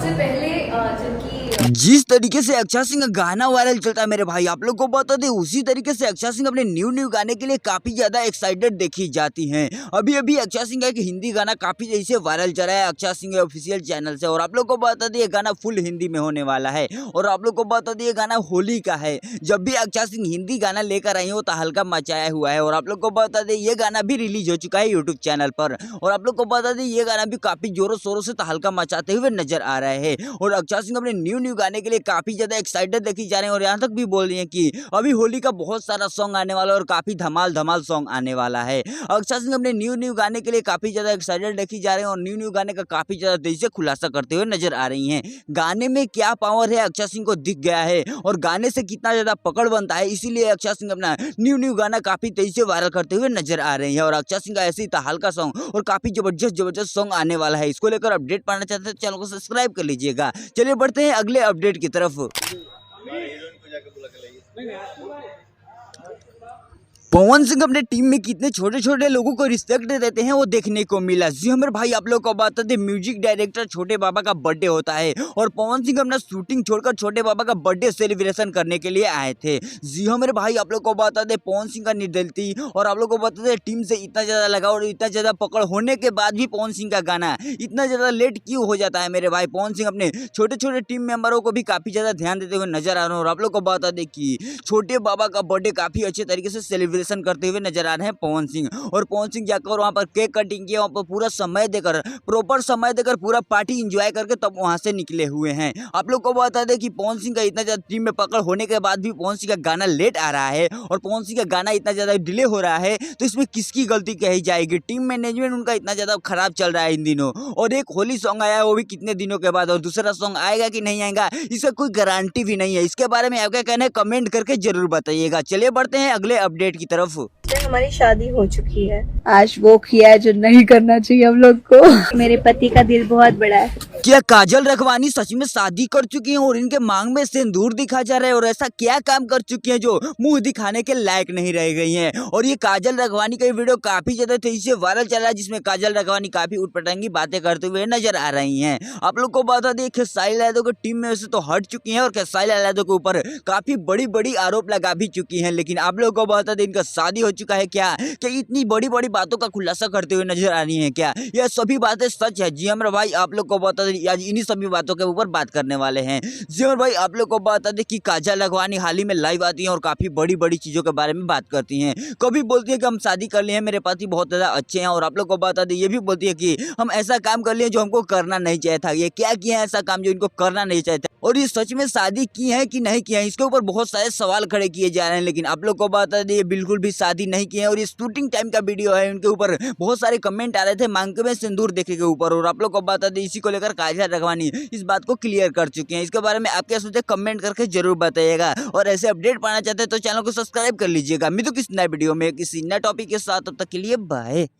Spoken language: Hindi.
सबसे पहले जिनकी जिस तरीके से अक्षय सिंह का गाना वायरल चलता है मेरे भाई, आप लोग को बता दें उसी तरीके से अक्षय सिंह अपने न्यू गाने के लिए काफी ज्यादा एक्साइटेड देखी जाती हैं। अभी अभी अक्षय सिंह का एक हिंदी गाना काफी तेजी से वायरल चला है अक्षय सिंह ऑफिशियल चैनल से, और आप लोग को बता दें ये गाना फुल हिंदी में होने वाला है। और आप लोग को बता दें ये गाना होली का है। जब भी अक्षय सिंह हिंदी गाना लेकर आई हो तो हल्का मचाया हुआ है। और आप लोग को बता दें ये गाना भी रिलीज हो चुका है यूट्यूब चैनल पर, और आप लोग को बता दें ये गाना भी काफी जोरों शोरों से तहलका मचाते हुए नजर आ रहे हैं। और अक्षय सिंह अपने न्यू गाने के लिए काफी ज्यादा एक्साइटेड देखी जा रहे हैं, और यहाँ तक भी बोल रही हैं कि अभी होली का बहुत सारा सॉन्ग आने वाला है और काफी धमाल धमाल सॉन्ग आने वाला है। अक्षय सिंह अपने न्यू गाने के लिए काफी ज्यादा एक्साइटेड देखी जा रहे हैं, और न्यू गाने का काफी ज्यादा तेजी से खुलासा करते हुए नजर आ रही हैं। गाने में क्या पावर है अक्षय सिंह को दिख गया है, और गाने से कितना ज्यादा पकड़ बनता है, इसीलिए अक्षय सिंह अपना न्यू गाना काफी तेजी से वायरल करते हुए नजर आ रहे हैं। और अक्षय सिंह का ऐसे ही हल्का सॉन्ग और काफी जबरदस्त सॉन्ग आने वाला है। इसको लेकर अपडेट पाना चाहते हैं तो चैनल को सब्सक्राइब कर लीजिएगा। चलिए बढ़ते हैं अगले अपडेट की तरफ। पवन सिंह अपने टीम में कितने छोटे छोटे लोगों को रिस्पेक्ट देते हैं वो देखने को मिला। जी हाँ मेरे भाई, आप लोग को बता दें म्यूजिक डायरेक्टर छोटे बाबा का बर्थडे होता है, और पवन सिंह अपना शूटिंग छोड़कर छोटे बाबा का बर्थडे सेलिब्रेशन करने के लिए आए थे। जी हाँ मेरे भाई, आप लोग को बता दें पवन सिंह का निर्दलती और आप लोग को बता दें टीम से इतना ज्यादा लगाव और इतना ज्यादा पकड़ होने के बाद भी पवन सिंह का गाना इतना ज्यादा लेट क्यों हो जाता है मेरे भाई। पवन सिंह अपने छोटे छोटे टीम मेंबरों को भी काफी ज्यादा ध्यान देते हुए नजर आ रहे हैं। और आप लोग को बता दें कि छोटे बाबा का बर्थडे काफी अच्छे तरीके से सेलिब्रेशन करते हुए नजर आ रहे हैं पवन सिंह। और पवन सिंह जाकर वहां पर केक कटिंग किया, वहां पर पूरा समय देकर प्रॉपर समय देकर पूरा पार्टी एंजॉय करके तब वहां से निकले हुए हैं। आप लोग को बता दें कि पवन सिंह का इतना ज्यादा टीम में पकड़ होने के बाद भी पवन सिंह का गाना लेट आ रहा है, और पवन सिंह का गाना इतना ज्यादा डिले हो रहा है, तो इसमें किसकी गलती कही जाएगी। टीम मैनेजमेंट उनका इतना ज्यादा खराब चल रहा है इन दिनों। और एक होली सॉन्ग आया है वो भी कितने दिनों के बाद, और दूसरा सॉन्ग आएगा कि नहीं आएगा इसका कोई गारंटी भी नहीं है। इसके बारे में आपका कहना है कमेंट करके जरूर बताइएगा। चलिए बढ़ते हैं अगले अपडेट की तरफ। हमारी शादी हो चुकी है। आज वो किया है जो नहीं करना चाहिए हम लोग को। मेरे पति का दिल बहुत बड़ा है। क्या काजल रखवानी सच में शादी कर चुकी हैं और इनके मांग में सिंदूर दिखा जा रहा है, और ऐसा क्या काम कर चुकी हैं जो मुंह दिखाने के लायक नहीं रह गई हैं। और ये काजल रखवानी का वीडियो काफी ज्यादा तेजी से वायरल चला है, जिसमें काजल रखवानी काफी उटपटांगी बातें करते हुए नजर आ रही हैं। आप लोग को बता दें खेसारी लाल यादव की टीम में से तो हट चुकी हैं, और खेसारी लाल यादव के ऊपर काफी बड़ी बड़ी आरोप लगा भी चुकी हैं। लेकिन आप लोग को बता दें इनका शादी हो चुका है क्या इतनी बड़ी बड़ी बातों का खुलासा करते हुए नजर आ रही है क्या यह सभी बातें सच है। जी मेरे भाई, आप लोग को बता दें आज इन्हीं सभी बातों के ऊपर बात करने वाले हैं। जी मेरे भाई, आप लोग को बता दें कि काजल रखवानी हाल ही में लाइव आती हैं और काफी बड़ी बड़ी चीजों के बारे में बात करती हैं। कभी बोलती है कि हम शादी कर लिए हैं, मेरे पति बहुत ज्यादा अच्छे हैं, और आप लोग को बता दें ये भी बोलती है कि हम ऐसा काम कर लिए जो हमको करना नहीं चाहिए था। ये क्या किया है ऐसा काम जो इनको करना नहीं चाहिए था, और ये सच में शादी की है कि नहीं की है, इसके ऊपर बहुत सारे सवाल खड़े किए जा रहे हैं। लेकिन आप लोग को बता दें ये बिल्कुल भी शादी नहीं की है, और ये शूटिंग टाइम का वीडियो है। उनके ऊपर बहुत सारे कमेंट आ रहे थे मांग में सिंदूर देखे के ऊपर, और आप लोग को बता दें इसी को लेकर काजल रखवानी इस बात को क्लियर कर चुके हैं। इसके बारे में आप क्या सोचते हैं कमेंट करके जरूर बताइएगा, और ऐसे अपडेट पाना चाहते हैं तो चैनल को सब्सक्राइब कर लीजिएगा। मिलूं किसी नए वीडियो में किसी नए टॉपिक के साथ, तब तक के लिए बाय।